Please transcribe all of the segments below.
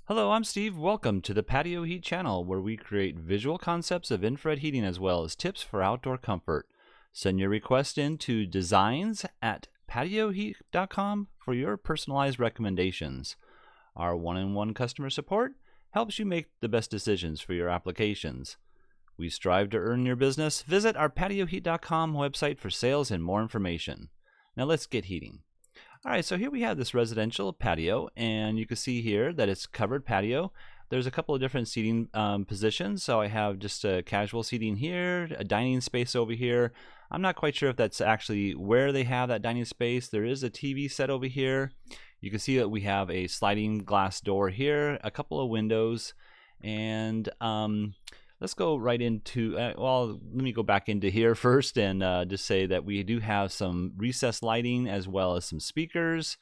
Hello, I'm Steve. Welcome to the Patio Heat channel, where we create visual concepts of infrared heating as well as tips for outdoor comfort. Send your request in to designs@patioheat.com for your personalized recommendations. Our one-on-one customer support helps you make the best decisions for your applications. We strive to earn your business. Visit our patioheat.com website for sales and more information. Now let's get heating. All right, so here we have this residential patio, and you can see here that it's covered patio. There's a couple of different seating positions. So I have just a casual seating here, a dining space over here. I'm not quite sure if that's actually where they have that dining space. There is a TV set over here. You can see that we have a sliding glass door here, a couple of windows, and let's go right into, well, let me go back into here first and just say that we do have some recessed lighting as well as some speakers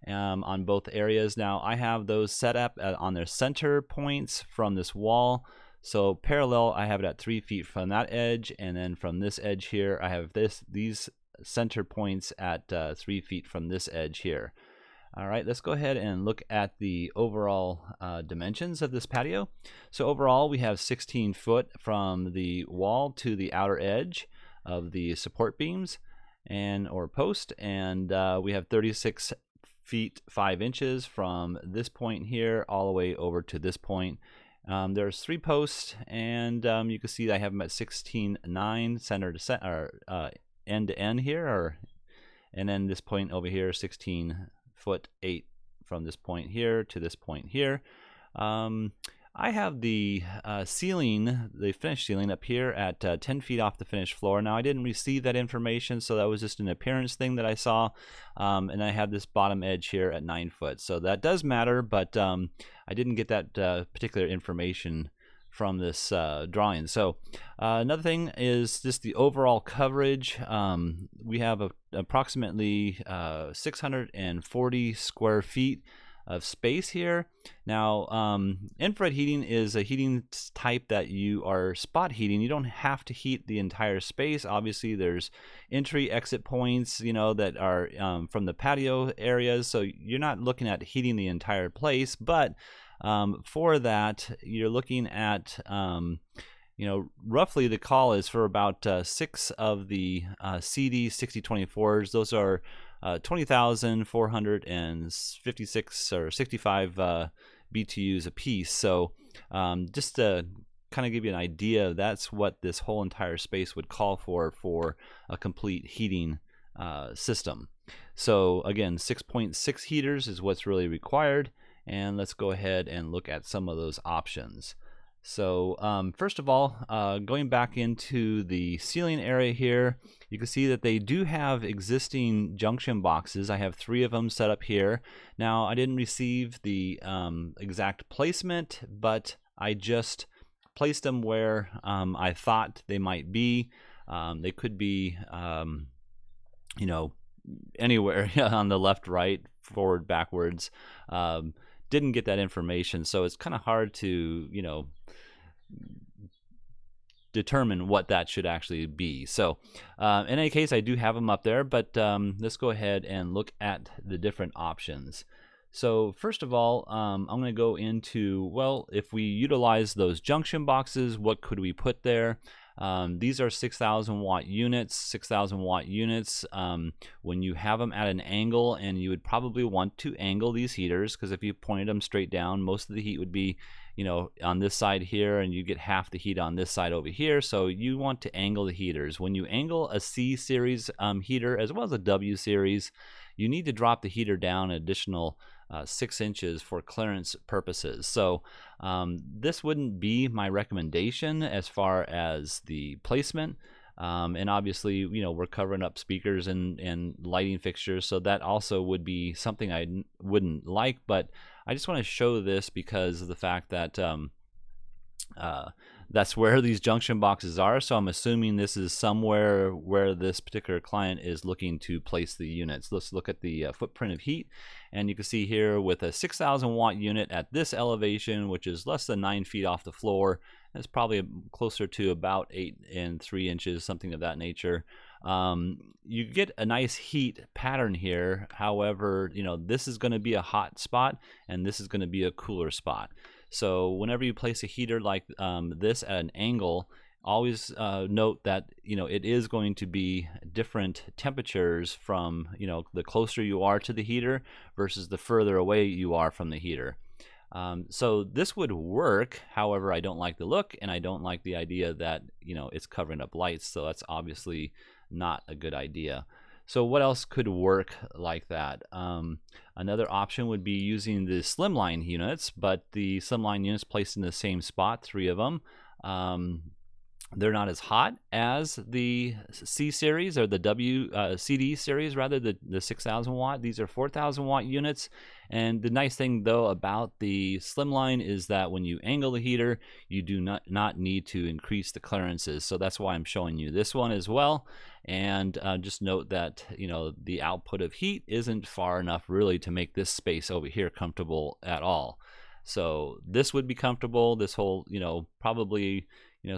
on both areas. Now I have those set up on their center points from this wall. So parallel, I have it at 3 feet from that edge, and then from this edge here, I have these center points at 3 feet from this edge here. All right, let's go ahead and look at the overall dimensions of this patio. So overall, we have 16 foot from the wall to the outer edge of the support beams or post, and we have 36 feet 5 inches from this point here all the way over to this point. There's 3 posts, and you can see I have them at 16.9 center to center, end to end here, and then this point over here 16 foot 8 from this point here to this point here. I have the ceiling, the finished ceiling up here at 10 feet off the finished floor. Now I didn't receive that information, so that was just an appearance thing that I saw. And I have this bottom edge here at 9 foot. So that does matter, but I didn't get that particular information from this drawing. So another thing is just the overall coverage. We have approximately 640 square feet of space here. Now infrared heating is a heating type that you are spot heating. You don't have to heat the entire space. Obviously there's entry exit points, you know, that are from the patio areas, so you're not looking at heating the entire place, but for that, you're looking at, roughly the call is for about 6 of the CD 6024s. Those are 20,456 or 65 BTUs a piece. So just to kind of give you an idea, that's what this whole entire space would call for a complete heating system. So again, 6.6 heaters is what's really required. And let's go ahead and look at some of those options. So first of all, going back into the ceiling area here, you can see that they do have existing junction boxes. I have 3 of them set up here. Now I didn't receive the exact placement, but I just placed them where I thought they might be. They could be, anywhere on the left, right, forward, backwards. Didn't get that information, so it's kind of hard to determine what that should actually be. So in any case, I do have them up there, but let's go ahead and look at the different options. So first of all, I'm going to go into, well, if we utilize those junction boxes, what could we put there? These are 6,000 watt units. 6,000 watt units, when you have them at an angle, and you would probably want to angle these heaters, because if you pointed them straight down, most of the heat would be on this side here, and you get half the heat on this side over here. So you want to angle the heaters. When you angle a C series heater as well as a W series, you need to drop the heater down an additional 6 inches for clearance purposes. So this wouldn't be my recommendation as far as the placement. And obviously, we're covering up speakers and lighting fixtures, so that also would be something I wouldn't like. But I just want to show this because of the fact that that's where these junction boxes are. So I'm assuming this is somewhere where this particular client is looking to place the units. Let's look at the footprint of heat, and you can see here with a 6,000 watt unit at this elevation, which is less than 9 feet off the floor, it's probably closer to about 8 and 3 inches, something of that nature. You get a nice heat pattern here. However, this is going to be a hot spot and this is going to be a cooler spot. So whenever you place a heater like this at an angle, always note that it is going to be different temperatures from the closer you are to the heater versus the further away you are from the heater. So this would work. However, I don't like the look and I don't like the idea that it's covering up lights, so that's obviously not a good idea. So what else could work like that? Another option would be using the slimline units, but the slimline units placed in the same spot, 3 of them. They're not as hot as the C series or the CD series, rather, the 6,000 watt. These are 4,000 watt units. And the nice thing though about the slimline is that when you angle the heater, you do not need to increase the clearances. So that's why I'm showing you this one as well. And just note that the output of heat isn't far enough really to make this space over here comfortable at all. So this would be comfortable. This whole probably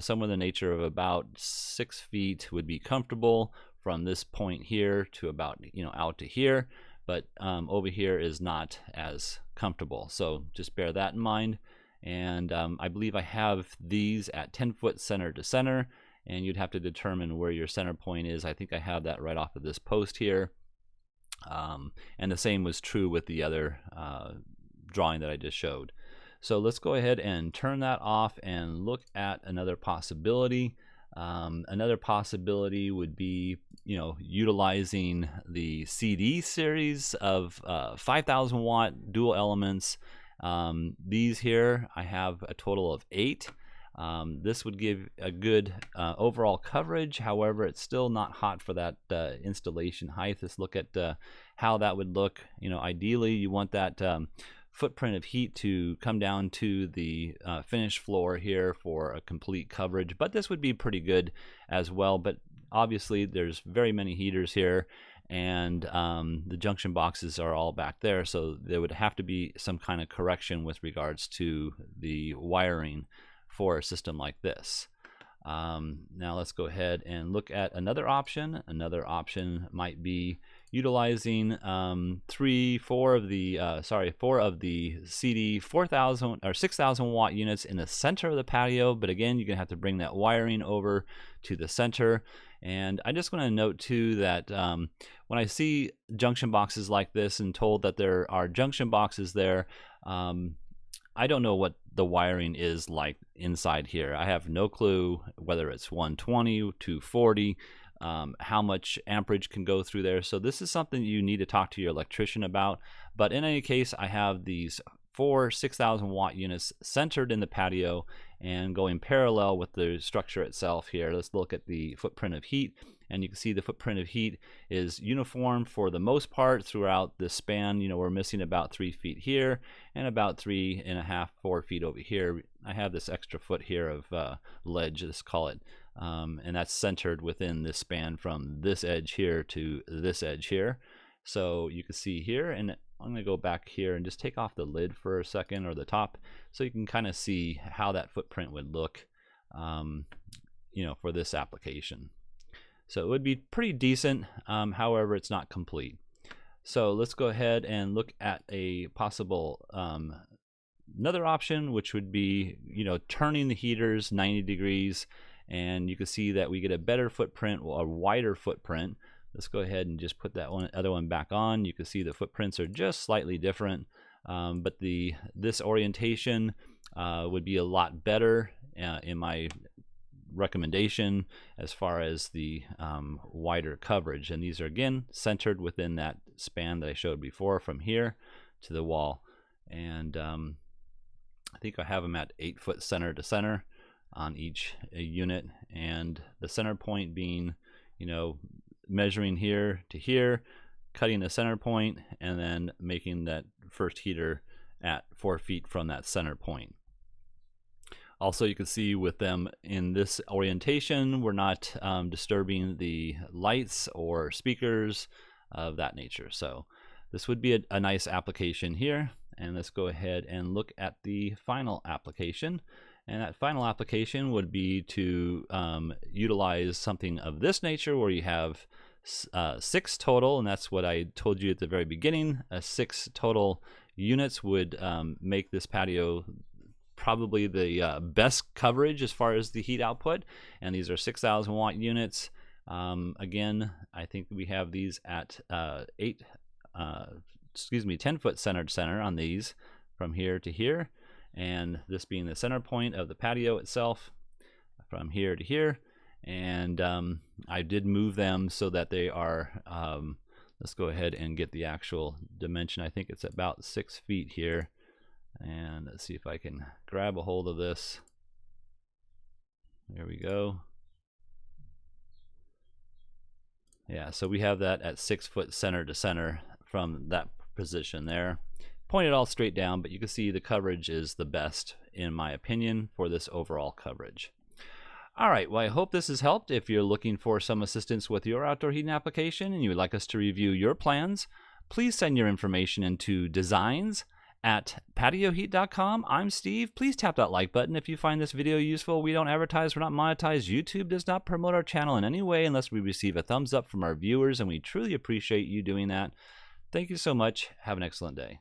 somewhere in the nature of about 6 feet would be comfortable from this point here to about out to here, but over here is not as comfortable. So just bear that in mind. And I believe I have these at 10 foot center to center, and you'd have to determine where your center point is. I think I have that right off of this post here. And the same was true with the other drawing that I just showed. So let's go ahead and turn that off and look at another possibility. Another possibility would be, utilizing the CD series of 5,000 watt dual elements. These here, I have a total of 8. This would give a good overall coverage. However, it's still not hot for that installation height. Let's look at how that would look. Ideally, you want that footprint of heat to come down to the finished floor here for a complete coverage, but this would be pretty good as well. But obviously there's very many heaters here, and the junction boxes are all back there, so there would have to be some kind of correction with regards to the wiring for a system like this. Now let's go ahead and look at another option. Another option might be utilizing 4 of the CD 4,000 or 6,000 watt units in the center of the patio. But again, you're gonna have to bring that wiring over to the center. And I just want to note too that when I see junction boxes like this and told that there are junction boxes there, I don't know what the wiring is like inside here. I have no clue whether it's 120, 240, how much amperage can go through there. So this is something you need to talk to your electrician about. But in any case, I have these 4 6,000 watt units centered in the patio and going parallel with the structure itself here. Let's look at the footprint of heat, and you can see the footprint of heat is uniform for the most part throughout the span. We're missing about 3 feet here and about 3.5, 4 feet over here. I have this extra foot here of ledge, let's call it, and that's centered within this span from this edge here to this edge here. So you can see here, and I'm going to go back here and just take off the lid for a second, or the top, so you can kind of see how that footprint would look for this application. So it would be pretty decent, however, it's not complete. So let's go ahead and look at a possible another option, which would be turning the heaters 90 degrees, and you can see that we get a better footprint, a wider footprint. Let's go ahead and just put that other one back on. You can see the footprints are just slightly different, but this orientation would be a lot better in my recommendation as far as the wider coverage. And these are again centered within that span that I showed before from here to the wall. And I think I have them at 8 foot center to center on each unit, and the center point being measuring here to here, cutting the center point, and then making that first heater at 4 feet from that center point. Also, you can see with them in this orientation, we're not disturbing the lights or speakers of that nature. So this would be a nice application here. And let's go ahead and look at the final application. And that final application would be to utilize something of this nature where you have 6 total, and that's what I told you at the very beginning. 6 total units would make this patio probably the best coverage as far as the heat output, and these are 6,000 watt units. Again, I think we have these at 10 foot centered center on these from here to here, and this being the center point of the patio itself from here to here. And I did move them so that they are, let's go ahead and get the actual dimension. I think it's about 6 feet here, and let's see if I can grab a hold of this. There we go. Yeah, so we have that at 6 foot center to center from that position there. Pointed all straight down, but you can see the coverage is the best, in my opinion, for this overall coverage. All right, well, I hope this has helped. If you're looking for some assistance with your outdoor heating application and you would like us to review your plans, please send your information into designs@patioheat.com. I'm Steve. Please tap that like button if you find this video useful. We don't advertise, we're not monetized. YouTube does not promote our channel in any way unless we receive a thumbs up from our viewers, and we truly appreciate you doing that. Thank you so much. Have an excellent day.